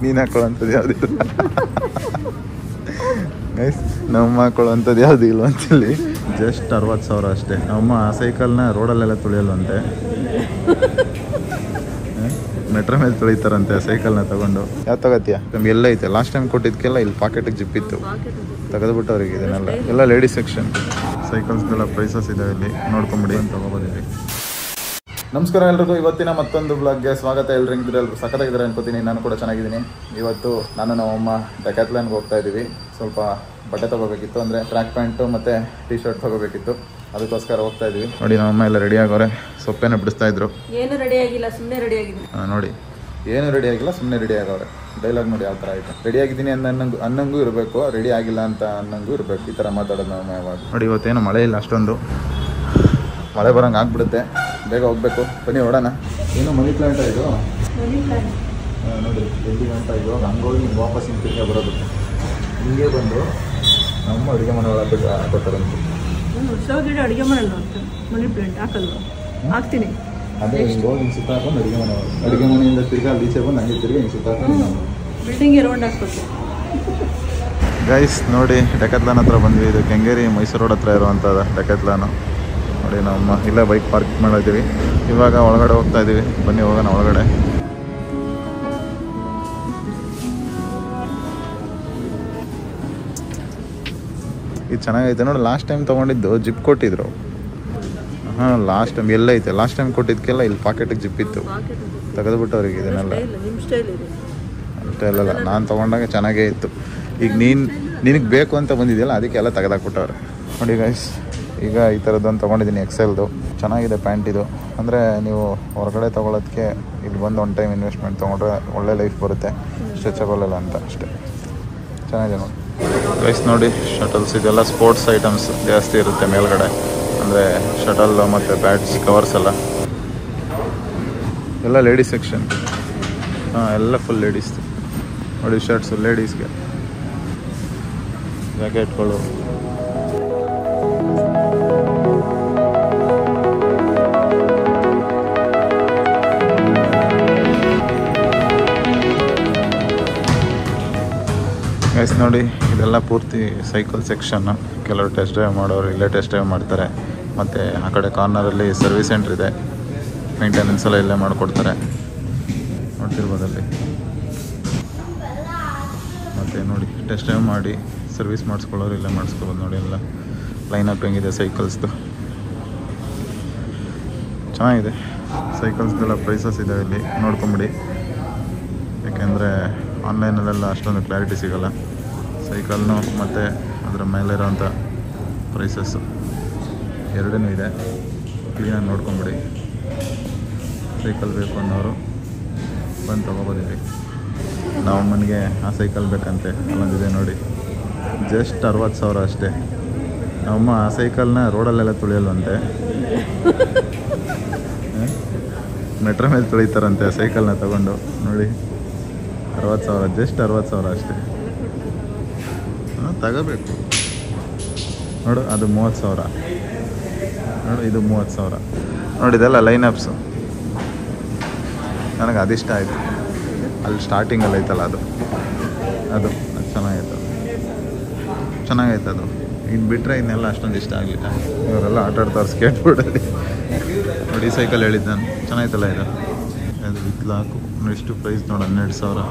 ನೀನು ಹಾಕೊಳ್ಳೋಂಥದ್ದು ಯಾವುದಿಲ್ಲ ಗೈಸ್, ನಮ್ಮ ಹಾಕೊಳ್ಳೋಂಥದ್ದು ಯಾವುದು ಇಲ್ಲ ಅಂತೇಳಿ ಜಸ್ಟ್ 60,000 ಅಷ್ಟೇ. ನಮ್ಮ ಆ ಸೈಕಲ್ನ ರೋಡಲ್ಲೆಲ್ಲ ತುಳಿಯಲ್ವಂತೆ, ಮೆಟ್ರೋ ಮೇಲೆ ತುಳಿತಾರಂತೆ ಸೈಕಲ್ನ ತಗೊಂಡು. ಯಾವ ತಗೋತೀಯ? ನಮ್ಗೆ ಎಲ್ಲ ಐತೆ, ಲಾಸ್ಟ್ ಟೈಮ್ ಕೊಟ್ಟಿದ್ದಕ್ಕೆಲ್ಲ ಇಲ್ಲಿ ಪಾಕೆಟಿಗೆ ಜಿಪ್ ಇತ್ತು, ತೆಗೆದುಬಿಟ್ಟು ಅವ್ರಿಗೆ ಇದನ್ನೆಲ್ಲ. ಎಲ್ಲ ಲೇಡೀಸ್ ಸೆಕ್ಷನ್. ಸೈಕಲ್ಸ್ಗೆಲ್ಲ ಪ್ರೈಸಸ್ ಇದೆ ಇಲ್ಲಿ, ನೋಡ್ಕೊಂಬಿಡಿ ಅಂತ ತಗೋಬೋದಿದೆ. ನಮಸ್ಕಾರ ಎಲ್ರಿಗೂ, ಇವತ್ತಿನ ಮತ್ತೊಂದು ಬ್ಲಾಗ್ಗೆ ಸ್ವಾಗತ. ಎಲ್ರು ಹೆಂಗಿದ್ರೆ ಎಲ್ರು ಸಖತ್ತಾಗಿದ್ದಾರೆ ಅನ್ಕೋತೀನಿ. ನಾನು ಕೂಡ ಚೆನ್ನಾಗಿದ್ದೀನಿ. ಇವತ್ತು ನಾನು ನಮ್ಮಮ್ಮ ಡೆಕ್ಯಾಥ್ಲಾನ್ಗೆ ಹೋಗ್ತಾ ಇದ್ದೀವಿ. ಸ್ವಲ್ಪ ಬಟ್ಟೆ ತೊಗೋಬೇಕಿತ್ತು, ಅಂದರೆ ಟ್ರ್ಯಾಕ್ ಪ್ಯಾಂಟು ಮತ್ತು ಟಿ ಶರ್ಟ್ ತೊಗೋಬೇಕಿತ್ತು, ಅದಕ್ಕೋಸ್ಕರ ಹೋಗ್ತಾ ಇದ್ದೀವಿ. ನೋಡಿ ನಮ್ಮಮ್ಮ ಎಲ್ಲ ರೆಡಿ ಆಗೋರೆ, ಸೊಪ್ಪೇನ ಬಿಡಿಸ್ತಾ ಇದ್ರು. ಏನು ರೆಡಿ ಆಗಿಲ್ಲ, ಸುಮ್ಮನೆ ರೆಡಿ ಆಗಿದ್ದೀನಿ. ನೋಡಿ, ಏನು ರೆಡಿ ಆಗಿಲ್ಲ, ಸುಮ್ಮನೆ ರೆಡಿ ಆಗೋರೆ. ಡೈಲಾಗ್ ನೋಡಿ ಯಾವ ಥರ ಆಯಿತು. ರೆಡಿ ಆಗಿದ್ದೀನಿ ಅನ್ನಂಗೂ ಇರಬೇಕು, ರೆಡಿ ಆಗಿಲ್ಲ ಅಂತ ಅನ್ನಂಗೂ ಇರಬೇಕು. ಈ ಥರ ಮಾತಾಡೋದು ನಮ್ಮ ಯಾವಾಗ. ನೋಡಿ ಇವತ್ತೇನು ಮಳೆ ಇಲ್ಲ ಅಷ್ಟೊಂದು, ಮಳೆ ಬರೋಂಗೆ ಆಗ್ಬಿಡುತ್ತೆ, ಬೇಗ ಹೋಗ್ಬೇಕು. ಬನ್ನಿ ಹೊಡೋಣ. ಏನು ಮನಿ ಪ್ಲಾಂಟ ಇದು? ನೋಡಿ ಎಲ್ಲಿ ಗಂಟ ಇವಾಗ ಹಂಗೋಗಿ ವಾಪಸ್ ಹಿಂಗೆ ಬರೋದು. ಹಿಂಗೆ ಬಂದು ನಮ್ಮ ಅಡುಗೆ ಮನೆ ಒಳಗೆ ಬಿಟ್ಟು ಹಾಕೋತಾರಂತೆ. ಗಿಡ ಅಡುಗೆ ಮಾಡೋಣ ಅಂತ ಮನಿ ಪ್ಲಾಂಟ್ ಹಾಕಲ್ವ? ಹಾಕ್ತೀನಿ. ಅದೇ ಹಿಂಗೆ ಹೋಗಿ ಹಿಂಗೆ ಸುತ್ತಾಕೊಂಡು ಅಡುಗೆ ಮನೆ ಒಳಗೆ, ಅಡುಗೆ ಮನೆಯಿಂದ ತಿರ್ಗಿ ಅಲ್ಲಿ ಈಚೆ ಬಂದು ಹಂಗೆ ತಿರ್ಗಿ ಹಿಂಗೆ ಸುತ್ತಾಕೊಂಡು ಬಿಲ್ಡಿಂಗ್ಗೆ ರೌಂಡ್ ಹಾಕ್ಬೇಕು. ಗೈಸ್ ನೋಡಿ, ಡೆಕ್ಯಾಥ್ಲಾನ್ ಹತ್ರ ಬಂದ್ವಿ. ಇದು ಕೆಂಗೇರಿ ಮೈಸೂರು ರೋಡ್ ಹತ್ರ ಇರುವಂಥದ್ದು ಡೆಕ್ಯಾಥ್ಲಾನು. ನೋಡಿ ನಮ್ಮ ಇಲ್ಲೇ ಬೈಕ್ ಪಾರ್ಕ್ ಮಾಡಿದ್ದೀವಿ. ಇವಾಗ ಒಳಗಡೆ ಹೋಗ್ತಾ ಇದ್ದೀವಿ, ಬನ್ನಿ ಹೋಗೋಣ ಒಳಗಡೆ. ಇದು ಚೆನ್ನಾಗೈತೆ ನೋಡಿ. ಲಾಸ್ಟ್ ಟೈಮ್ ತೊಗೊಂಡಿದ್ದು ಜಿಪ್ ಕೊಟ್ಟಿದ್ರು. ಹಾಂ, ಲಾಸ್ಟ್ ಟೈಮ್ ಎಲ್ಲ ಐತೆ, ಲಾಸ್ಟ್ ಟೈಮ್ ಕೊಟ್ಟಿದ್ದಕ್ಕೆಲ್ಲ ಇಲ್ಲಿ ಪಾಕೆಟಿಗೆ ಜಿಪ್ ಇತ್ತು, ತೆಗೆದುಬಿಟ್ಟು ಅವ್ರಿಗೆ ಇದನ್ನೆಲ್ಲ. ಅಷ್ಟೇ ಅಲ್ಲಲ್ಲ, ನಾನು ತೊಗೊಂಡಾಗ ಚೆನ್ನಾಗೇ ಇತ್ತು. ಈಗ ನಿನಗೆ ಬೇಕು ಅಂತ ಬಂದಿದೆಯಲ್ಲ, ಅದಕ್ಕೆಲ್ಲ ತೆಗೆದಾಕ್ಬಿಟ್ಟವ್ರೆ. ನೋಡಿ ಗೈಸ್, ಈಗ ಈ ಥರದ್ದೊಂದು ತೊಗೊಂಡಿದ್ದೀನಿ, ಎಕ್ಸೆಲ್ದು. ಚೆನ್ನಾಗಿದೆ ಪ್ಯಾಂಟ್ ಇದು. ಅಂದರೆ ನೀವು ಹೊರಗಡೆ ತೊಗೊಳೋದಕ್ಕೆ ಇಲ್ಲಿ ಬಂದು ಒನ್ ಟೈಮ್ ಇನ್ವೆಸ್ಟ್ಮೆಂಟ್ ತೊಗೊಂಡ್ರೆ ಒಳ್ಳೆ ಲೈಫ್ ಬರುತ್ತೆ, ಸ್ಟ್ರೆಚಬಲ್ ಎಲ್ಲ ಅಂತ. ಅಷ್ಟೇ ಚೆನ್ನಾಗಿದೆ ನೋಡಿ ಗೈಸ್. ನೋಡಿ ಶಟಲ್ಸ್, ಇದೆಲ್ಲ ಸ್ಪೋರ್ಟ್ಸ್ ಐಟಮ್ಸ್ ಜಾಸ್ತಿ ಇರುತ್ತೆ ಮೇಲ್ಗಡೆ, ಅಂದರೆ ಶಟಲ್ ಮತ್ತು ಬ್ಯಾಟ್ಸ್, ಕವರ್ಸ್ ಎಲ್ಲ ಲೇಡೀಸ್ ಸೆಕ್ಷನ್. ಹಾಂ, ಎಲ್ಲ ಫುಲ್ ಲೇಡೀಸ್. ನೋಡಿ ಶರ್ಟ್ಸು ಲೇಡೀಸ್ಗೆ, ಜಾಕೆಟ್ಗಳು. ಗೈಸ್ ನೋಡಿ, ಇದೆಲ್ಲ ಪೂರ್ತಿ ಸೈಕಲ್ ಸೆಕ್ಷನ್ನು. ಕೆಲವರು ಟೆಸ್ಟ್ ಡ್ರೈವ್ ಮಾಡೋರು ಇಲ್ಲೇ ಟೆಸ್ಟ್ ಡ್ರೈವ್ ಮಾಡ್ತಾರೆ. ಮತ್ತು ಆ ಕಡೆ ಕಾರ್ನರಲ್ಲಿ ಸರ್ವಿಸ್ ಸೆಂಟ್ರ್ ಇದೆ, ಮೇಂಟೆನೆನ್ಸ್ ಎಲ್ಲ ಇಲ್ಲೇ ಮಾಡಿಕೊಡ್ತಾರೆ, ನೋಡ್ತಿರ್ಬೋದಲ್ಲಿ. ಮತ್ತು ನೋಡಿ ಟೆಸ್ಟ್ ಡ್ರೈವ್ ಮಾಡಿ ಸರ್ವಿಸ್ ಮಾಡಿಸ್ಕೊಳ್ಳೋರು ಇಲ್ಲೇ ಮಾಡಿಸ್ಕೊಬೋದು. ನೋಡಿ ಎಲ್ಲ ಲೈನಪ್ ಹೆಂಗಿದೆ ಸೈಕಲ್ಸ್ದು, ಚೆನ್ನಾಗಿದೆ. ಸೈಕಲ್ಸ್ದೆಲ್ಲ ಪ್ರೈಸಸ್ ಇದೆ ಇಲ್ಲಿ, ನೋಡ್ಕೊಂಬಿಡಿ. ಯಾಕೆಂದರೆ ಆನ್ಲೈನಲ್ಲೆಲ್ಲ ಅಷ್ಟೊಂದು ಕ್ಲಾರಿಟಿ ಸಿಗೋಲ್ಲ. ಸೈಕಲ್ನು ಮತ್ತು ಅದರ ಮೇಲಿರೋಂಥ ಪ್ರೈಸಸ್ಸು ಎರಡೂ ಇದೆ, ಕ್ಲೀನಾಗಿ ನೋಡ್ಕೊಂಬಿಡಿ. ಸೈಕಲ್ ಬೇಕು ಅನ್ನೋರು ಬಂದು ತೊಗೊಬೋದಿದೆ. ನಾವು ಮನೆಗೆ ಆ ಸೈಕಲ್ ಬೇಕಂತೆ ಅಲ್ಲೊಂದಿದೆ ನೋಡಿ, ಜಸ್ಟ್ 60,000 ಅಷ್ಟೇ. ನಮ್ಮ ಆ ಸೈಕಲ್ನ ರೋಡಲ್ಲೆಲ್ಲ ತುಳಿಯಲ್ವಂತೆ, ಮೆಟ್ರೋ ಮೇಲೆ ತುಳಿತಾರಂತೆ ಸೈಕಲ್ನ ತಗೊಂಡು. ನೋಡಿ 60,000, ಜಸ್ಟ್ 60,000 ಅಷ್ಟೇ. ಹಾಂ, ತಗೋಬೇಕು. ನೋಡು, ಅದು 30,000. ನೋಡು, ಇದು 30,000. ನೋಡಿ ಇದೆಲ್ಲ ಲೈನಪ್ಸು. ನನಗೆ ಅದಿಷ್ಟ ಆಯಿತು. ಅಲ್ಲಿ ಸ್ಟಾರ್ಟಿಂಗಲ್ಲಿ ಐತಲ್ಲ ಅದು ಚೆನ್ನಾಗೈತೆ ಅದು. ಇದು ಬಿಟ್ಟರೆ ಇನ್ನೆಲ್ಲ ಅಷ್ಟೊಂದು ಇಷ್ಟ ಆಗಲಿಲ್ಲ. ಇವರೆಲ್ಲ ಆಟ ಆಡ್ತಾರೆ ಸ್ಕೇಟ್ ಬೋರ್ಡಲ್ಲಿ. ನೋಡಿ ಸೈಕಲ್ ಹೇಳಿದ್ದು ನಾನು, ಚೆನ್ನಾಗೈತಲ್ಲ ಇದು. ಅದು ವಿತ್ಲಾಕು ಎಷ್ಟು ಪ್ರೈಸ್ ನೋಡಿ, 12,000.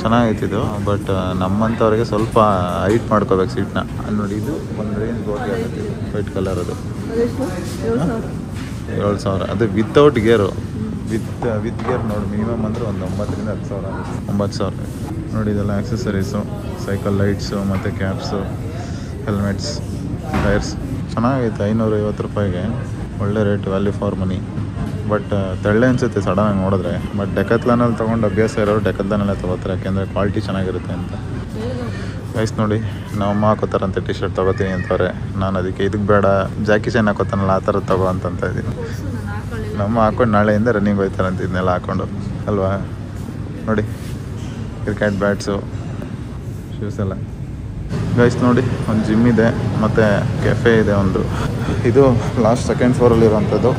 ಚೆನ್ನಾಗೈತೆ ಇದು. ಬಟ್ ನಮ್ಮಂಥವ್ರಿಗೆ ಸ್ವಲ್ಪ ಹೈಟ್ ಮಾಡ್ಕೋಬೇಕು ಸೀಟ್ನ. ಅಲ್ಲಿ ನೋಡಿ, ಇದು ಒಂದು ರೇಂಜ್ ಗೋಟಿ ಆಗುತ್ತೆ, ವೈಟ್ ಕಲರ್. ಅದು 7,000. ಅದು ವಿತೌಟ್ ಗೇರು. ವಿತ್ ಗೇರ್ ನೋಡಿ ಮಿನಿಮಮ್ ಅಂದರೆ ಒಂದು 9,000 ರಿಂದ 10,000 ಆಗುತ್ತೆ. 9,000. ನೋಡಿ ಇದೆಲ್ಲ ಆಕ್ಸೆಸರೀಸು, ಸೈಕಲ್ ಲೈಟ್ಸು ಮತ್ತು ಕ್ಯಾಪ್ಸು, ಹೆಲ್ಮೆಟ್ಸ್, ಟೈರ್ಸ್. ಚೆನ್ನಾಗೈತೆ. 550 ರೂಪಾಯಿಗೆ ಒಳ್ಳೆ rate, value for money. But ತೆಳ್ಳೆ ಅನಿಸುತ್ತೆ ಸಡನ್ನಾಗಿ ನೋಡಿದ್ರೆ. ಬಟ್ ಡೆಕ್ಯಾಥ್ಲಾನಲ್ಲಿ ತೊಗೊಂಡು ಅಭ್ಯಾಸ ಇರೋರು ಡೆಕ್ಯಾಥ್ಲಾನಲ್ಲೇ ತೊಗೋತಾರೆ, ಯಾಕೆಂದರೆ ಕ್ವಾಲಿಟಿ ಚೆನ್ನಾಗಿರುತ್ತೆ ಅಂತ. ಗೈಸ್ ನೋಡಿ, ನಮ್ಮಮ್ಮ ಹಾಕೋತಾರಂತೆ ಟಿ ಶರ್ಟ್ ತೊಗೋತೀನಿ ಅಂತವ್ರೆ. ನಾನು ಅದಕ್ಕೆ ಇದಕ್ಕೆ ಬೇಡ, ಜಾಕಿ ಚೈನ್ ಹಾಕೋತಾನಲ್ಲ ಆ ಥರದ್ದು ತೊಗೋ ಅಂತ ಇದ್ದೀನಿ. ನಮ್ಮ ಹಾಕೊಂಡು ನಾಳೆಯಿಂದ ರನ್ನಿಂಗ್ ಹೋಗ್ತಾರಂತ ಇದನ್ನೆಲ್ಲ ಹಾಕ್ಕೊಂಡು ಅಲ್ವಾ. ನೋಡಿ ಕ್ರಿಕೆಟ್ ಬ್ಯಾಟ್ಸು, ಶೂಸ್ ಎಲ್ಲ. ಗೈಸ್ ನೋಡಿ, ಒಂದು ಜಿಮ್ ಇದೆ ಮತ್ತು ಕೆಫೆ ಇದೆ ಒಂದು. ಇದು ಲಾಸ್ಟ್ 2nd ಫ್ಲೋರಲ್ಲಿ ಇರೋವಂಥದ್ದು.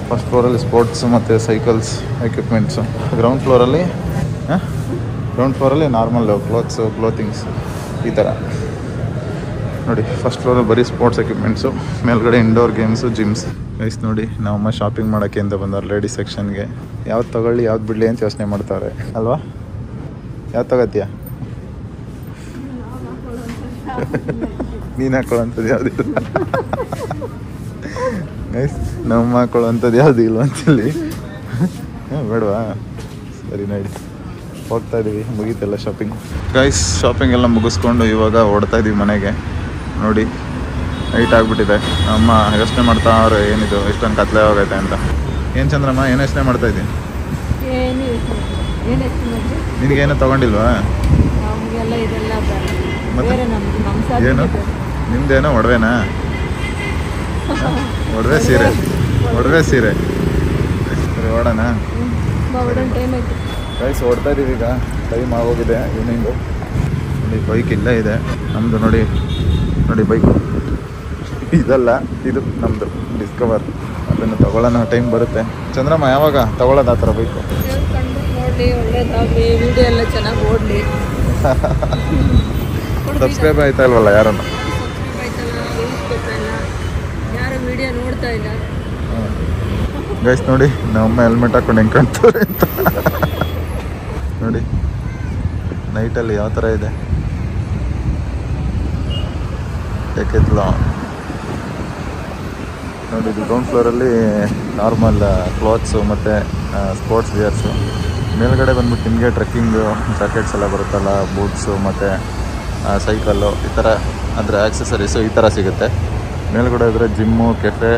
ಫಸ್ಟ್ ಫ್ಲೋರಲ್ಲಿ ಸ್ಪೋರ್ಟ್ಸ್ ಮತ್ತು cycles equipments. Ground ಫ್ಲೋರಲ್ಲಿ normal clothings ಈ ಥರ ನೋಡಿ. ಫಸ್ಟ್ ಫ್ಲೋರಲ್ಲಿ ಬರೀ ಸ್ಪೋರ್ಟ್ಸ್ ಎಕ್ವಿಪ್ಮೆಂಟ್ಸು, ಮೇಲ್ಗಡೆ ಇಂಡೋರ್ ಗೇಮ್ಸು, ಜಿಮ್ಸ್. ಗೈಸ್ ನೋಡಿ, ನಾವಮ್ಮ ಶಾಪಿಂಗ್ ಮಾಡೋಕ್ಕೆ ಅಂತ ಬಂದವ್ರು ಲೇಡೀಸ್ ಸೆಕ್ಷನ್ಗೆ. ಯಾವ್ದು ತೊಗೊಳ್ಳಿ ಯಾವ್ದು ಬಿಡಲಿ ಅಂತ ಯೋಚನೆ ಮಾಡ್ತಾರೆ ಅಲ್ವಾ? ಯಾವ್ದು ತಗೋತೀಯ? ನೀನು ಹಾಕೊಳ್ಳೋಂಥದ್ದು ಯಾವುದಿಲ್ಲ ಗೈಸ್, ನಮ್ಮ ಹಾಕೊಳ್ಳೋಂಥದ್ದು ಯಾವುದು ಇಲ್ಲ ಅಂತೇಳಿ. ಬೇಡವಾ? ಸರಿ ನೋಡಿ, ಹೋಗ್ತಾ ಇದ್ದೀವಿ. ಮುಗೀತೆಲ್ಲ ಶಾಪಿಂಗ್ ಗೈಸ್. ಶಾಪಿಂಗ್ ಎಲ್ಲ ಮುಗಿಸ್ಕೊಂಡು ಇವಾಗ ಓಡ್ತಾ ಇದ್ದೀವಿ ಮನೆಗೆ. ನೋಡಿ ನೈಟ್ ಆಗಿಬಿಟ್ಟಿದೆ. ಅಮ್ಮ ಯೋಚನೆ ಮಾಡ್ತಾ ಅವ್ರೆ ಏನಿದು ಇಷ್ಟೊಂದು ಕತ್ಲೆ ಹೋಗೈತೆ ಅಂತ. ಏನು ಚಂದ್ರಮ್ಮ, ಏನು ಯೋಚನೆ ಮಾಡ್ತಾ ಇದ್ದೀನಿ? ನಿನಗೇನು ತೊಗೊಂಡಿಲ್ವಾ? ಏನು ನಿಮ್ದೇನೋ ಒಡವೆನಾ? ಒಡವೆ ಸೀರೆ. ಸರಿ ಓಡೋಣ ಗೈಸ್. ಓಡ್ತಾ ಇದ್ದೀವಿ ಈಗ. ಟೈಮ್ ಆಗೋಗಿದೆ ಈವ್ನಿಂಗು. ನೋಡಿ ಬೈಕ್ ಇಲ್ಲೇ ಇದೆ ನಮ್ಮದು. ನೋಡಿ ಬೈಕು ಇದಲ್ಲ, ಇದು ನಮ್ಮದು ಡಿಸ್ಕವರ್. ಅದನ್ನು ತಗೊಳ್ಳೋಣ, ಟೈಮ್ ಬರುತ್ತೆ. ಚಂದ್ರಮ್ಮ ಯಾವಾಗ ತಗೊಳ್ಳೋದು ಆ ಥರ ಬೈಕು? ಸಬ್ಸ್ಕ್ರೈಬ್ ಆಯ್ತಾ ಇಲ್ವಲ್ಲ ಯಾರನ್ನು? ಗೈಸ್ ನೋಡಿ, ನಮ್ಮಮ್ಮ ಹೆಲ್ಮೆಟ್ ಹಾಕೊಂಡು ಹೆಂಗೆ ಕಾಣ್ತಾರೆ ಅಂತ. ನೋಡಿ ನೈಟಲ್ಲಿ ಯಾವ ಥರ ಇದೆ. ಯಾಕೆತ್ಲ ನೋಡಿ, ಇದು ಗ್ರೌಂಡ್ ಫ್ಲೋರಲ್ಲಿ ನಾರ್ಮಲ್ ಕ್ಲಾತ್ಸು ಮತ್ತು ಸ್ಪೋರ್ಟ್ಸ್ ವಿಯರ್ಸು. ಮೇಲ್ಗಡೆ ಬಂದ್ಬಿಟ್ಟು ನಿಮಗೆ ಟ್ರೆಕ್ಕಿಂಗು ಜಾಕೆಟ್ಸ್ ಎಲ್ಲ ಬರುತ್ತಲ್ಲ, ಬೂಟ್ಸು ಮತ್ತು ಸೈಕಲ್ಲು ಈ ಥರ, ಅಂದರೆ ಆಕ್ಸೆಸರೀಸು ಈ ಥರ ಸಿಗುತ್ತೆ. ಮೇಲ್ಗಡೆ ಇದ್ದರೆ ಜಿಮ್ಮು, ಕೆಫೆ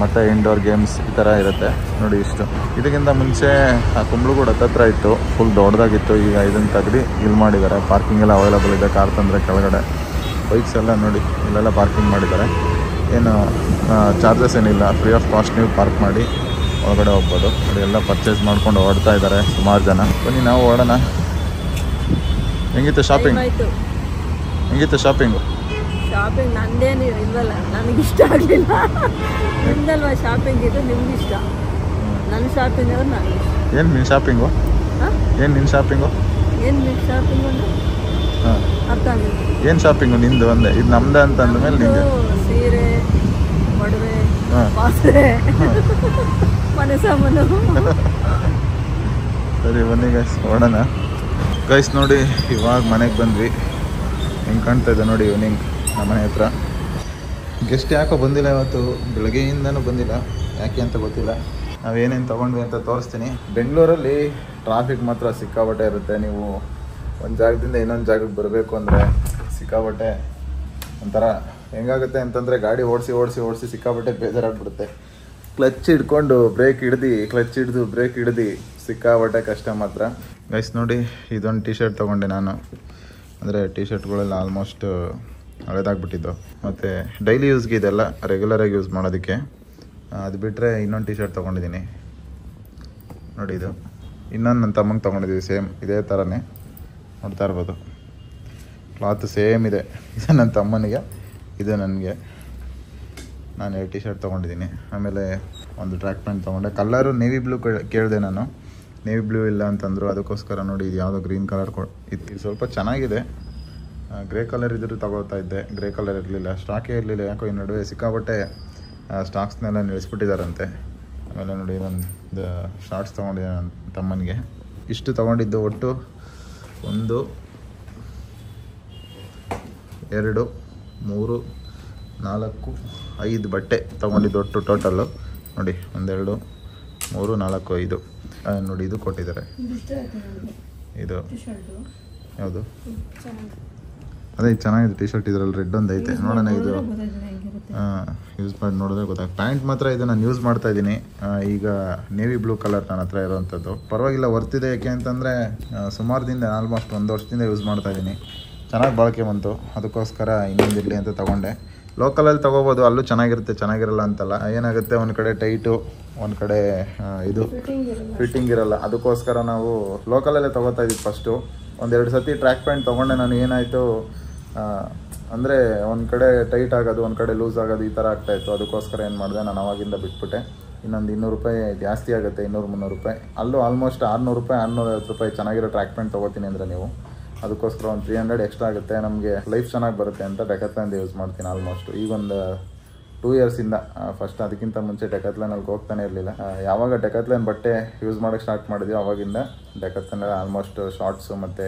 ಮತ್ತು ಇಂಡೋರ್ ಗೇಮ್ಸ್ ಈ ಥರ ಇರುತ್ತೆ. ನೋಡಿ ಇಷ್ಟು. ಇದಕ್ಕಿಂತ ಮುಂಚೆ ಕುಂಬ್ಳಗೂಡು ಹತ್ತತ್ರ ಇತ್ತು, ಫುಲ್ ದೊಡ್ಡದಾಗಿತ್ತು. ಈಗ ಇದನ್ನು ತೆಗ್ದು ಇಲ್ಲಿ ಮಾಡಿದ್ದಾರೆ. ಪಾರ್ಕಿಂಗ್ ಎಲ್ಲ ಅವೈಲೇಬಲ್ ಇದೆ. ಕಾರ್ ತಂದರೆ ಕೆಳಗಡೆ ಬೈಕ್ಸ್ ಎಲ್ಲ ನೋಡಿ ಇಲ್ಲೆಲ್ಲ ಪಾರ್ಕಿಂಗ್ ಮಾಡಿದ್ದಾರೆ. ಏನು ಚಾರ್ಜಸ್ ಏನಿಲ್ಲ, ಫ್ರೀ ಆಫ್ ಕಾಸ್ಟ್ ನೀವು ಪಾರ್ಕ್ ಮಾಡಿ ಒಳಗಡೆ ಹೋಗ್ಬೋದು. ನೋಡಿ ಎಲ್ಲ ಪರ್ಚೇಸ್ ಮಾಡ್ಕೊಂಡು ಓಡ್ತಾ ಇದ್ದಾರೆ ಸುಮಾರು ಜನ. ಬನ್ನಿ ನಾವು ಓಡೋಣ. ಹೆಂಗಿತ್ತು ಶಾಪಿಂಗ್? ಶಾಪಿಂಗ್ ನಂದೇನು ಇಲ್ವಲ್ಲ, ನನಗಿಷ್ಟ ಆಗಲಿಲ್ಲ. ನಿಮ್ದಲ್ವಾ ಶಾಪಿಂಗ್, ಇದು ನಿಮ್ಗೆ ಇಷ್ಟ. ನನ್ನ ಶಾಪಿಂಗ್ ಅಂದ್ರೆ ನನಗೆ. ಏನು ನಿನ್ನ ಶಾಪಿಂಗು? ಏನು ಶಾಪಿಂಗು ಅಂದ್ರೆ ಹಾಂ ಅರ್ಥ ಆಗಿಲ್ಲ. ಏನು ಶಾಪಿಂಗು ನಿಂದು? ಒಂದೇ ಇದು ನಮ್ದು ಅಂತ ಅಂದಮೇಲೆ ನಿಂದು ಸೀರೆ, ಒಡವೆ, ಪಾತ್ರೆ, ಮನೆ ಸಾಮಾನು. ಸರಿ ಬನ್ನಿ ಗೈಸ್ ಓಡೋಣ. ಗೈಸ್ ನೋಡಿ, ಇವಾಗ ಮನೆಗೆ ಬಂದ್ವಿ. ಹೆಂಗೆ ಕಾಣ್ತಾ ಇದೆ ನೋಡಿ ಈವ್ನಿಂಗ್ ನಮ್ಮ ಮನೆ ಹತ್ರ. ಗೆಸ್ಟ್ ಯಾಕೋ ಬಂದಿಲ್ಲ ಇವತ್ತು, ಬೆಳಗ್ಗೆಯಿಂದನೂ ಬಂದಿಲ್ಲ. ಯಾಕೆ ಅಂತ ಗೊತ್ತಿಲ್ಲ. ನಾವೇನೇನು ತೊಗೊಂಡ್ವಿ ಅಂತ ತೋರಿಸ್ತೀನಿ. ಬೆಂಗಳೂರಲ್ಲಿ ಟ್ರಾಫಿಕ್ ಮಾತ್ರ ಸಿಕ್ಕಾಪಟ್ಟೆ ಇರುತ್ತೆ. ನೀವು ಒಂದು ಜಾಗದಿಂದ ಇನ್ನೊಂದು ಜಾಗಕ್ಕೆ ಬರಬೇಕು ಅಂದರೆ ಸಿಕ್ಕಾಪಟ್ಟೆ ಒಂಥರ ಹೆಂಗಾಗುತ್ತೆ ಅಂತಂದರೆ, ಗಾಡಿ ಓಡಿಸಿ ಸಿಕ್ಕಾಪಟ್ಟೆ ಬೇಜಾರಾಗ್ಬಿಡುತ್ತೆ. ಕ್ಲಚ್ ಹಿಡ್ಕೊಂಡು ಬ್ರೇಕ್ ಹಿಡ್ದು ಸಿಕ್ಕಾಪಟ್ಟೆ ಕಷ್ಟ ಮಾತ್ರ. ಗೈಸ್ ನೋಡಿ, ಇದೊಂದು ಟಿ ಶರ್ಟ್ ತೊಗೊಂಡೆ ನಾನು. ಅಂದರೆ ಟಿ ಶರ್ಟ್ಗಳೆಲ್ಲ ಆಲ್ಮೋಸ್ಟ್ ಹಳೇದಾಗ್ಬಿಟ್ಟಿದ್ದು. ಮತ್ತು ಡೈಲಿ ಯೂಸ್ಗೆ ಇದೆಲ್ಲ ರೆಗ್ಯುಲರಾಗಿ ಯೂಸ್ ಮಾಡೋದಕ್ಕೆ. ಅದು ಬಿಟ್ಟರೆ ಇನ್ನೊಂದು ಟಿ ಶರ್ಟ್ ತೊಗೊಂಡಿದ್ದೀನಿ ನೋಡಿ. ಇದು ಇನ್ನೊಂದು ನನ್ನ ತಮ್ಮಂಗೆ ತೊಗೊಂಡಿದ್ದೀವಿ, ಸೇಮ್ ಇದೇ ಥರನೇ. ನೋಡ್ತಾ ಇರ್ಬೋದು, ಕ್ಲಾತ್ ಸೇಮ್ ಇದೆ. ಇದು ನನ್ನ ತಮ್ಮನಿಗೆ, ಇದು ನನಗೆ. ನಾನು 2 ಟಿ ಶರ್ಟ್ ತೊಗೊಂಡಿದ್ದೀನಿ. ಆಮೇಲೆ ಒಂದು ಟ್ರ್ಯಾಕ್ ಪ್ಯಾಂಟ್ ತೊಗೊಂಡೆ. ಕಲರು ನೇವಿ ಬ್ಲೂ ಕೇಳಿದೆ ನಾನು. ನೇವಿ ಬ್ಲೂ ಇಲ್ಲ ಅಂತಂದರು. ಅದಕ್ಕೋಸ್ಕರ ನೋಡಿ ಇದು ಯಾವುದೋ ಗ್ರೀನ್ ಕಲರ್ ಇದು ಸ್ವಲ್ಪ ಚೆನ್ನಾಗಿದೆ. ಗ್ರೇ ಕಲರ್ ಇದ್ದರೂ ತಗೋತಾ ಇದ್ದೆ. ಗ್ರೇ ಕಲರ್ ಇರಲಿಲ್ಲ, ಸ್ಟಾಕೇ ಇರಲಿಲ್ಲ. ಯಾಕೋ ಈ ನಡುವೆ ಸಿಕ್ಕಾಪಟ್ಟೆ ಸ್ಟಾಕ್ಸ್ನೆಲ್ಲ ನಿಲ್ಲಿಸ್ಬಿಟ್ಟಿದ್ದಾರಂತೆ. ಆಮೇಲೆ ನೋಡಿ ಒಂದು ಶಾರ್ಟ್ಸ್ ತೊಗೊಂಡಿದ್ದೆ ನನ್ನ ತಮ್ಮನಿಗೆ. ಇಷ್ಟು ತೊಗೊಂಡಿದ್ದು ಒಟ್ಟು 1 2 3 4 5 ಬಟ್ಟೆ ತೊಗೊಂಡಿದ್ದು ಒಟ್ಟು ಟೋಟಲ್ಲು. ನೋಡಿ 1 2 3 4 5 ನೋಡಿ. ಇದು ಕೊಟ್ಟಿದ್ದಾರೆ. ಇದು ಯಾವುದು? ಅದೇ ಚೆನ್ನಾಗಿದೆ ಟಿ ಶರ್ಟ್. ಇದರಲ್ಲಿ ರೆಡ್ ಒಂದು ಐತೆ, ನೋಡೋಣ. ಇದು ಯೂಸ್ ಮಾಡಿ ನೋಡಿದ್ರೆ ಗೊತ್ತಾಗುತ್ತೆ. ಪ್ಯಾಂಟ್ ಮಾತ್ರ ಇದು ನಾನು ಯೂಸ್ ಮಾಡ್ತಾ ಇದ್ದೀನಿ ಈಗ. ನೇವಿ ಬ್ಲೂ ಕಲರ್ ನನ್ನ ಹತ್ರ ಇರೋವಂಥದ್ದು. ಪರವಾಗಿಲ್ಲ, ವರ್ತಿದೆ. ಯಾಕೆ ಅಂತಂದರೆ ಸುಮಾರು ದಿನ, ಆಲ್ಮೋಸ್ಟ್ 1 ವರ್ಷದಿಂದ ಯೂಸ್ ಮಾಡ್ತಾ ಇದ್ದೀನಿ. ಚೆನ್ನಾಗಿ ಬಾಳಿಕೆ ಬಂತು. ಅದಕ್ಕೋಸ್ಕರ ಇನ್ನೊಂದು ಇರಲಿ ಅಂತ ತೊಗೊಂಡೆ. ಲೋಕಲಲ್ಲಿ ತೊಗೋಬೋದು, ಅಲ್ಲೂ ಚೆನ್ನಾಗಿರಲ್ಲ ಅಂತಲ್ಲ. ಏನಾಗುತ್ತೆ, ಒಂದು ಕಡೆ ಟೈಟು, ಒಂದು ಕಡೆ ಇದು ಫಿಟ್ಟಿಂಗ್ ಇರಲ್ಲ. ಅದಕ್ಕೋಸ್ಕರ ನಾವು ಲೋಕಲಲ್ಲೇ ತೊಗೋತಾ ಇದ್ದೀವಿ. ಫಸ್ಟು 1-2 ಸತಿ ಟ್ರ್ಯಾಕ್ ಪ್ಯಾಂಟ್ ತೊಗೊಂಡೆ ನಾನು. ಏನಾಯಿತು ಅಂದರೆ ಒಂದು ಕಡೆ ಟೈಟ್ ಆಗೋದು, ಒಂದು ಕಡೆ ಲೂಸ್ ಆಗೋದು, ಈ ಥರ ಆಗ್ತಾಯಿತ್ತು. ಅದಕ್ಕೋಸ್ಕರ ಏನು ಮಾಡಿದೆ, ನಾನು ಅವಾಗಿಂದ ಬಿಟ್ಬಿಟ್ಟೆ. ಇನ್ನೊಂದು 200 ರೂಪಾಯಿ ಜಾಸ್ತಿ ಆಗುತ್ತೆ, 200-300 ರೂಪಾಯಿ. ಅಲ್ಲೂ ಆಲ್ಮೋಸ್ಟ್ 600 ರೂಪಾಯಿ 650 ರೂಪಾಯಿ ಚೆನ್ನಾಗಿರೋ ಟ್ರ್ಯಾಕ್ ಪ್ಯಾಂಟ್ ತೊಗೋತೀನಿ ಅಂದರೆ ನೀವು, ಅದಕ್ಕೋಸ್ಕರ ಒಂದು 300 ಎಕ್ಸ್ಟ್ರಾ ಆಗುತ್ತೆ. ನಮಗೆ ಲೈಫ್ ಚೆನ್ನಾಗಿ ಬರುತ್ತೆ ಅಂತ ಡೆಕಾಥ್ಲಾನ್ ಯೂಸ್ ಮಾಡ್ತೀನಿ ಆಲ್ಮೋಸ್ಟ್. ಈಗೊಂದು 2 ಇಯರ್ಸಿಂದ. ಫಸ್ಟ್ ಅದಕ್ಕಿಂತ ಮುಂಚೆ ಡೆಕಾಥ್ಲಾನಲ್ಲಿ ಹೋಗ್ತಾನೆ ಇರಲಿಲ್ಲ. ಯಾವಾಗ ಡೆಕಾಥ್ಲಾನ್ ಬಟ್ಟೆ ಯೂಸ್ ಮಾಡೋಕ್ಕೆ ಸ್ಟಾರ್ಟ್ ಮಾಡಿದ್ವಿ ಆವಾಗಿಂದ ಡೆಕಾಥ್ಲಾನಲ್ಲಿ ಆಲ್ಮೋಸ್ಟ್ ಶಾರ್ಟ್ಸು ಮತ್ತು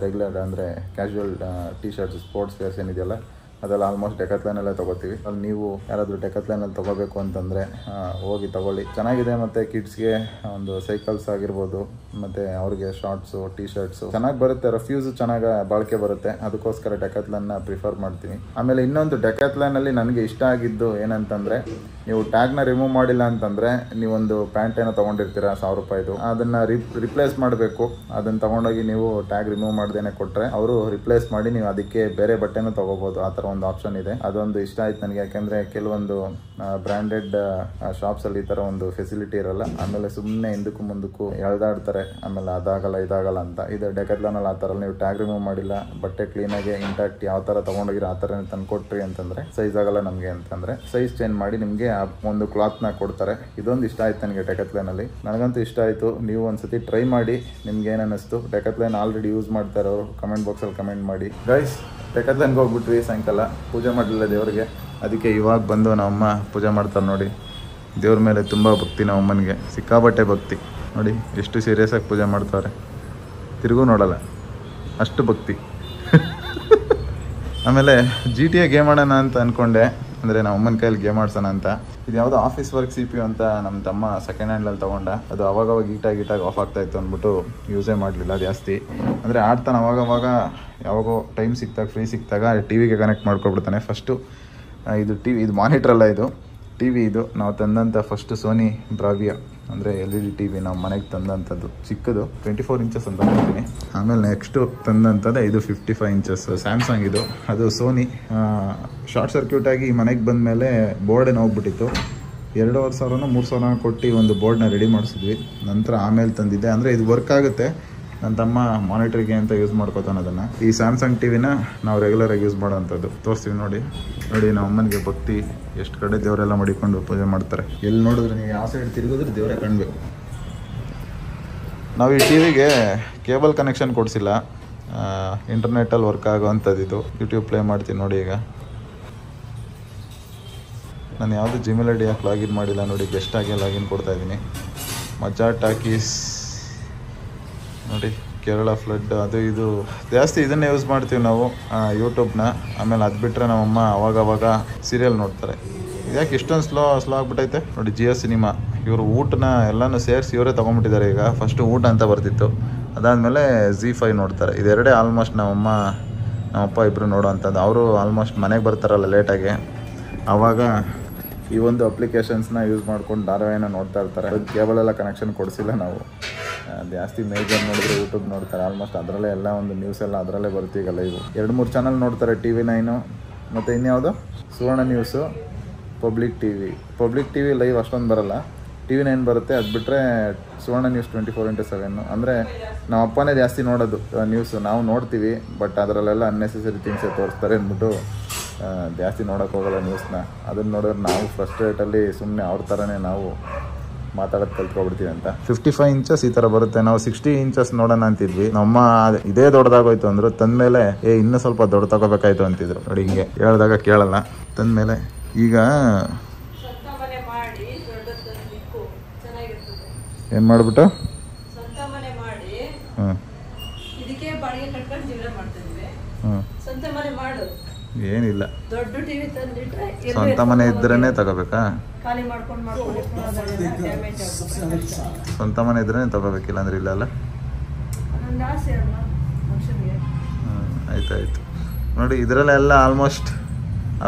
ರೆಗ್ಯುಲರ್ ಅಂದರೆ casual T shirts, sports wares ಏನಿದೆಯಲ್ಲ ಅದೆಲ್ಲ ಆಲ್ಮೋಸ್ಟ್ ಡೆಕಾಥ್ಲಾನಲ್ಲೇ ತೊಗೋತೀವಿ. ಅಲ್ಲಿ ನೀವು ಯಾರಾದರೂ ಡೆಕಾಥ್ಲಾನಲ್ಲಿ ತೊಗೋಬೇಕು ಅಂತಂದರೆ ಹೋಗಿ ತೊಗೊಳ್ಳಿ, ಚೆನ್ನಾಗಿದೆ. ಮತ್ತು ಕಿಡ್ಸ್ಗೆ ಒಂದು ಸೈಕಲ್ಸ್ ಆಗಿರ್ಬೋದು, ಮತ್ತು ಅವ್ರಿಗೆ ಶಾರ್ಟ್ಸು, ಟಿ ಶರ್ಟ್ಸು ಚೆನ್ನಾಗಿ ಬರುತ್ತೆ, ರಫ್ಯೂಸು ಚೆನ್ನಾಗಿ ಬಾಳಿಕೆ ಬರುತ್ತೆ. ಅದಕ್ಕೋಸ್ಕರ ಡೆಕಾಥ್ಲಾನ್ನ ಪ್ರಿಫರ್ ಮಾಡ್ತೀನಿ. ಆಮೇಲೆ ಇನ್ನೊಂದು ಡೆಕಾಥ್ಲಾನಲ್ಲಿ ನನಗೆ ಇಷ್ಟ ಆಗಿದ್ದು ಏನಂತಂದರೆ, ನೀವು ಟ್ಯಾಗ್ನ ರಿಮೂವ್ ಮಾಡಿಲ್ಲ ಅಂತಂದರೆ ನೀವೊಂದು ಪ್ಯಾಂಟ್ ಏನೋ ತೊಗೊಂಡಿರ್ತೀರ 1000 ರೂಪಾಯಿದು, ಅದನ್ನು ರಿಪ್ಲೇಸ್ ಮಾಡಬೇಕು. ಅದನ್ನು ತೊಗೊಂಡೋಗಿ ನೀವು ಟ್ಯಾಗ್ ರಿಮೂವ್ ಮಾಡ್ದೇನೆ ಕೊಟ್ಟರೆ ಅವರು ರಿಪ್ಲೇಸ್ ಮಾಡಿ ನೀವು ಅದಕ್ಕೆ ಬೇರೆ ಬಟ್ಟೆನೂ ತೊಗೋಬೋದು. ಆ ಥರ ಒಂದು ಆಪ್ಷನ್ ಇದೆ. ಅದೊಂದು ಇಷ್ಟ ಆಯ್ತು ನನಗೆ, ಯಾಕೆಂದರೆ ಕೆಲವೊಂದು ಬ್ರ್ಯಾಂಡೆಡ್ ಶಾಪ್ಸಲ್ಲಿ ಈ ಥರ ಒಂದು ಫೆಸಿಲಿಟಿ ಇರಲ್ಲ. ಆಮೇಲೆ ಸುಮ್ಮನೆ ಹಿಂದಕ್ಕೂ ಮುಂದಕ್ಕೂ ಎಳ್ದಾಡ್ತಾರೆ, ಆಮೇಲೆ ಅದಾಗಲ್ಲ ಇದಾಗಲ್ಲ ಅಂತ. ಇದು ಡೆಕಾಥ್ಲಾನಲ್ಲಿ ಆ ಥರ ನೀವು ಟ್ಯಾಗ್ ರಿಮೂವ್ ಮಾಡಿಲ್ಲ, ಬಟ್ಟೆ ಕ್ಲೀನಾಗಿ ಇಂಟ್ಯಾಕ್ಟ್ ಯಾವ ಥರ ತೊಗೊಂಡೋಗಿರೋ ಆ ಥರ ತಂದುಕೊಟ್ರಿ ಅಂತಂದರೆ ಸೈಜ್ ಆಗಲ್ಲ ನಮಗೆ ಅಂತಂದರೆ ಸೈಜ್ ಚೇಂಜ್ ಮಾಡಿ ನಿಮಗೆ ಆ ಒಂದು ಕ್ಲಾತ್ನ ಕೊಡ್ತಾರೆ. ಇದೊಂದು ಇಷ್ಟ ಆಯ್ತು ನನಗೆ ಡೆಕಾಥ್ಲಾನಲ್ಲಿ. ನನಗಂತೂ ಇಷ್ಟ ಆಯಿತು. ನೀವು ಒಂದ್ಸತಿ ಟ್ರೈ ಮಾಡಿ, ನಿಮ್ಗೆ ಏನು ಅನ್ನಿಸ್ತು. ಡೆಕಾಥ್ಲಾನ್ ಆಲ್ರೆಡಿ ಯೂಸ್ ಮಾಡ್ತಾ ಇರೋರು ಕಮೆಂಟ್ ಬಾಕ್ಸಲ್ಲಿ ಕಮೆಂಟ್ ಮಾಡಿ. ಗೈಸ್, ಡೆಕಾಥ್ಲಾನ್ಗೆ ಹೋಗ್ಬಿಟ್ವಿ ಸಾಯಂಕಾಲ, ಪೂಜೆ ಮಾಡಲಿಲ್ಲ ದೇವರಿಗೆ. ಅದಕ್ಕೆ ಇವಾಗ ಬಂದು ನಮ್ಮಮ್ಮ ಪೂಜೆ ಮಾಡ್ತಾರೆ ನೋಡಿ. ದೇವ್ರ ಮೇಲೆ ತುಂಬ ಭಕ್ತಿ ನಮ್ಮಮ್ಮನಿಗೆ, ಸಿಕ್ಕಾಬಟ್ಟೆ ಭಕ್ತಿ. ನೋಡಿ ಎಷ್ಟು ಸೀರಿಯಸ್ಸಾಗಿ ಪೂಜೆ ಮಾಡ್ತಾರೆ, ತಿರುಗೂ ನೋಡಲ್ಲ, ಅಷ್ಟು ಭಕ್ತಿ. ಆಮೇಲೆ GTA ಗೇಮ್ ಆಡೋಣ ಅಂತ ಅಂದ್ಕೊಂಡೆ, ಅಂದರೆ ನಮ್ಮ ಅಮ್ಮನ ಕೈಯಲ್ಲಿ ಗೇಮ್ ಆಡ್ಸೋಣ ಅಂತ. ಇದು ಯಾವುದೋ ಆಫೀಸ್ ವರ್ಕ್ CPU ಅಂತ ನಮ್ಮ ತಮ್ಮ ಸೆಕೆಂಡ್ ಹ್ಯಾಂಡಲ್ಲಿ ತೊಗೊಂಡ. ಅದು ಅವಾಗವಾಗ ಗೀಟಾಗಿ ಆಫ್ ಆಗ್ತಾಯಿತ್ತು ಅಂದ್ಬಿಟ್ಟು ಯೂಸೇ ಮಾಡಲಿಲ್ಲ ಜಾಸ್ತಿ. ಅಂದರೆ ಆಡ್ತಾನೆ ಅವಾಗವಾಗ, ಯಾವಾಗೋ ಟೈಮ್ ಸಿಕ್ತಾಗ, ಫ್ರೀ ಸಿಕ್ತಾಗ TV ಗೆ ಕನೆಕ್ಟ್ ಮಾಡ್ಕೊಬಿಡ್ತಾನೆ. ಫಸ್ಟು ಇದು ಇದು ಮಾನಿಟ್ರಲ್ಲ, ಇದು TV. ಇದು ನಾವು ತಂದಂಥ ಫಸ್ಟ್ ಸೋನಿ ಬ್ರಾವಿಯಾ ಅಂದರೆ LED TV ನಾವು ಮನೆಗೆ ತಂದಂಥದ್ದು, ಚಿಕ್ಕದು 24 ಇಂಚಸ್ ಅಂತ ಹೇಳ್ತೀನಿ. ಆಮೇಲೆ ನೆಕ್ಸ್ಟು ತಂದಂಥದ್ದು ಇದು 55 ಇಂಚಸ್ ಸ್ಯಾಮ್ಸಂಗ್. ಇದು ಅದು ಸೋನಿ. ಶಾರ್ಟ್ ಸರ್ಕ್ಯೂಟಾಗಿ ಮನೆಗೆ ಬಂದ ಮೇಲೆ ಬೋರ್ಡೇನು ಹೋಗ್ಬಿಟ್ಟಿತ್ತು. 2,500 3,000 ಕೊಟ್ಟು ಒಂದು ಬೋರ್ಡ್ನ ರೆಡಿ ಮಾಡಿಸಿದ್ವಿ. ನಂತರ ಆಮೇಲೆ ತಂದಿದ್ದೆ. ಅಂದರೆ ಇದು ವರ್ಕ್ ಆಗುತ್ತೆ, ನನ್ನ ತಮ್ಮ ಮಾನಿಟ್ರಿಗೆ ಅಂತ ಯೂಸ್ ಮಾಡ್ಕೋತಾನೆ ಅದನ್ನು. ಈ ಸ್ಯಾಮ್ಸಂಗ್ TVನ ನಾವು ರೆಗ್ಯುಲರಾಗಿ ಯೂಸ್ ಮಾಡೋವಂಥದ್ದು. ತೋರಿಸ್ತೀವಿ ನೋಡಿ. ನಮ್ಮ ಅಮ್ಮನಿಗೆ ಭಕ್ತಿ, ಎಷ್ಟು ಕಡೆ ದೇವರೆಲ್ಲ ಮಡಿಕೊಂಡು ಪೂಜೆ ಮಾಡ್ತಾರೆ. ಎಲ್ಲಿ ನೋಡಿದ್ರೆ ನೀವು ಯಾವ ಸೈಡ್ ತಿರುಗಿದ್ರೆ ದೇವರೇ ಕಾಣಬೇಕು. ನಾವು ಈ TVಗೆ ಕೇಬಲ್ ಕನೆಕ್ಷನ್ ಕೊಡಿಸಿಲ್ಲ, ಇಂಟರ್ನೆಟ್ಟಲ್ಲಿ ವರ್ಕ್ ಆಗೋವಂಥದ್ದು. ಇದು ಯೂಟ್ಯೂಬ್ ಪ್ಲೇ ಮಾಡ್ತೀನಿ ನೋಡಿ. ಈಗ ನಾನು ಯಾವುದು ಜಿಮೇಲ್ ID ಯಾಕೆ ಲಾಗಿನ್ ಮಾಡಿಲ್ಲ ನೋಡಿ, ಗೆಸ್ಟಾಗಿ ಲಾಗಿನ್ ಕೊಡ್ತಾ ಇದ್ದೀನಿ. ಮಜಾ ಟಾಕೀಸ್ ನೋಡಿ, ಕೇರಳ ಫ್ಲಡ್, ಅದು ಇದು ಜಾಸ್ತಿ ಇದನ್ನೇ ಯೂಸ್ ಮಾಡ್ತೀವಿ ನಾವು ಯೂಟ್ಯೂಬ್ನ. ಆಮೇಲೆ ಅದು ಬಿಟ್ಟರೆ ನಮ್ಮಮ್ಮ ಅವಾಗವಾಗ ಸೀರಿಯಲ್ ನೋಡ್ತಾರೆ. ಯಾಕೆ ಇಷ್ಟೊಂದು ಸ್ಲೋ ಆಗಿಬಿಟ್ಟೈತೆ ನೋಡಿ. ಜಿಯೋ ಸಿನಿಮಾ ಇವರು ಊಟನ ಎಲ್ಲನೂ ಸೇರಿಸಿ ಇವರೇ ತೊಗೊಂಬಿಟ್ಟಿದ್ದಾರೆ. ಈಗ ಫಸ್ಟು ಊಟ ಅಂತ ಬರ್ತಿತ್ತು, ಅದಾದಮೇಲೆ ZEE5 ನೋಡ್ತಾರೆ. ಇದೆರಡೇ ಆಲ್ಮೋಸ್ಟ್ ನಮ್ಮಪ್ಪ ಇಬ್ಬರು ನೋಡೋವಂಥದ್ದು. ಅವರು ಆಲ್ಮೋಸ್ಟ್ ಮನೆಗೆ ಬರ್ತಾರಲ್ಲ ಲೇಟಾಗಿ, ಆವಾಗ ಈ ಒಂದು ಅಪ್ಲಿಕೇಶನ್ಸ್ನ ಯೂಸ್ ಮಾಡ್ಕೊಂಡು ಧಾರಾವಾಹಿನ ನೋಡ್ತಾ ಇರ್ತಾರೆ. ಕೇಬಲೆಲ್ಲ ಕನೆಕ್ಷನ್ ಕೊಡಿಸಿಲ್ಲ ನಾವು. ಜಾಸ್ತಿ ಮೇಜರ್ ನೋಡಿದ್ರೆ ಯೂಟ್ಯೂಬ್ ನೋಡ್ತಾರೆ ಆಲ್ಮೋಸ್ಟ್. ಅದರಲ್ಲೇ ಎಲ್ಲ ಒಂದು ನ್ಯೂಸ್ ಎಲ್ಲ ಅದರಲ್ಲೇ ಬರ್ತೀಗ ಲೈವ್. 2-3 ಚಾನಲ್ ನೋಡ್ತಾರೆ. TV9 ಮತ್ತು ಇನ್ಯಾವುದು ಸುವರ್ಣ ನ್ಯೂಸು, ಪಬ್ಲಿಕ್ TV ಲೈವ್ ಅಷ್ಟೊಂದು ಬರೋಲ್ಲ. TV9 ಬರುತ್ತೆ. ಅದು ಬಿಟ್ಟರೆ ಸುವರ್ಣ ನ್ಯೂಸ್ 24x7. ಅಂದರೆ ನಮ್ಮ ಅಪ್ಪನೇ ಜಾಸ್ತಿ ನೋಡೋದು ನ್ಯೂಸು. ನಾವು ನೋಡ್ತೀವಿ, ಬಟ್ ಅದರಲ್ಲೆಲ್ಲ ಅನ್ನೆಸೆಸರಿ ಥಿಂಗ್ಸೇ ತೋರಿಸ್ತಾರೆ ಅಂದ್ಬಿಟ್ಟು ಜಾಸ್ತಿ ನೋಡೋಕೆ ಹೋಗಲ್ಲ ನ್ಯೂಸ್ನ. ಅದನ್ನು ನೋಡಿದ್ರೆ ನಾವು ಫ್ರಸ್ಟ್ರೇಟಲ್ಲಿ ಸುಮ್ಮನೆ ಅವ್ರ ಥರನೇ ನಾವು ಮಾತಾಡೋದು ಕಲ್ತ್ಕೊಬಿಡ್ತೀವಿ ಅಂತ. 55 ಇಂಚಸ್ ಈ ಥರ ಬರುತ್ತೆ. ನಾವು 60 ಇಂಚಸ್ ನೋಡೋಣ ಅಂತಿದ್ವಿ. ನಮ್ಮ ಇದೇ ದೊಡ್ಡದಾಗೋಯ್ತು ಅಂದರು. ತಂದಮೇಲೆ ಇನ್ನೂ ಸ್ವಲ್ಪ ದೊಡ್ಡ ತಗೋಬೇಕಾಯ್ತು ಅಂತಿದ್ರು ನೋಡಿ. ಹಿಂಗೆ ಹೇಳಿದಾಗ ಕೇಳಲ್ಲ. ತಂದಮೇಲೆ ಈಗ ಏನು ಮಾಡಿಬಿಟ್ಟು ಏನಿಲ್ಲ, ಸ್ವಂತ ಮನೆ ಇದ್ರೇನೆ ತಗೋಬೇಕಾ? ಸ್ವಂತ ಮನೆ ಇದ್ರೇ ತಗೋಬೇಕಿಲ್ಲ ಅಂದ್ರೆ ಇಲ್ಲ ಅಲ್ಲ. ಆಯ್ತಾಯ್ತು ನೋಡಿ. ಇದರಲ್ಲೆಲ್ಲ ಆಲ್ಮೋಸ್ಟ್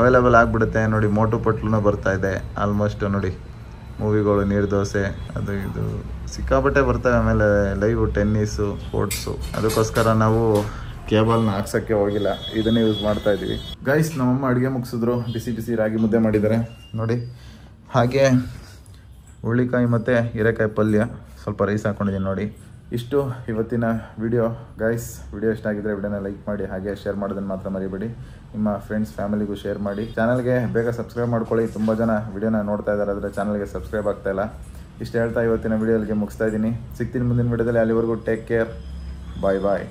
ಅವೈಲೇಬಲ್ ಆಗಿಬಿಡುತ್ತೆ ನೋಡಿ. ಮೋಟು ಪಟ್ಲೂ ಬರ್ತಾ ಇದೆ ಆಲ್ಮೋಸ್ಟ್ ನೋಡಿ. ಮೂವಿಗಳು, ನೀರು ದೋಸೆ, ಅದು ಇದು ಸಿಕ್ಕಾಪಟ್ಟೆ ಬರ್ತವೆ. ಆಮೇಲೆ ಲೈವ್ ಟೆನ್ನಿಸು, ಸ್ಪೋರ್ಟ್ಸು. ಅದಕ್ಕೋಸ್ಕರ ನಾವು ಕೇಬಲ್ನ ಹಾಕ್ಸೋಕ್ಕೆ ಹೋಗಿಲ್ಲ, ಇದನ್ನೇ ಯೂಸ್ ಮಾಡ್ತಾ ಇದ್ದೀವಿ. ಗೈಸ್, ನಮ್ಮಮ್ಮ ಅಡುಗೆ ಮುಗಿಸಿದ್ರು. ಬಿಸಿ ರಾಗಿ ಮುದ್ದೆ ಮಾಡಿದ್ದಾರೆ ನೋಡಿ. ಹಾಗೆ ಹುಳ್ಳಿಕಾಯಿ ಮತ್ತು ಹೀರೆಕಾಯಿ ಪಲ್ಯ, ಸ್ವಲ್ಪ ರೈಸ್ ಹಾಕ್ಕೊಂಡಿದ್ದೀನಿ ನೋಡಿ. ಇಷ್ಟು ಇವತ್ತಿನ ವಿಡಿಯೋ ಗೈಸ್. ವಿಡಿಯೋ ಇಷ್ಟ ಆಗಿದ್ರೆ ವಿಡಿಯೋನ ಲೈಕ್ ಮಾಡಿ, ಹಾಗೆ ಶೇರ್ ಮಾಡೋದನ್ನು ಮಾತ್ರ ಮರಿಬೇಡಿ. ನಿಮ್ಮ ಫ್ರೆಂಡ್ಸ್ ಫ್ಯಾಮಿಲಿಗೂ ಶೇರ್ ಮಾಡಿ. ಚಾನಲ್ಗೆ ಬೇಗ ಸಬ್ಸ್ಕ್ರೈಬ್ ಮಾಡ್ಕೊಳ್ಳಿ. ತುಂಬ ಜನ ವಿಡಿಯೋನ ನೋಡ್ತಾ ಇದ್ದಾರೆ, ಆದರೆ ಚಾನಲ್ಗೆ ಸಬ್ಸ್ಕ್ರೈಬ್ ಆಗ್ತಾಯಿಲ್ಲ. ಇಷ್ಟು ಹೇಳ್ತಾ ಇವತ್ತಿನ ವಿಡಿಯೋಗೆ ಮುಗಿಸ್ತಾ ಇದ್ದೀನಿ. ಸಿಗ್ತೀನಿ ಮುಂದಿನ ವಿಡಿಯೋದಲ್ಲಿ. ಅಲ್ಲಿವರೆಗೂ ಟೇಕ್ ಕೇರ್. ಬಾಯ್ ಬಾಯ್.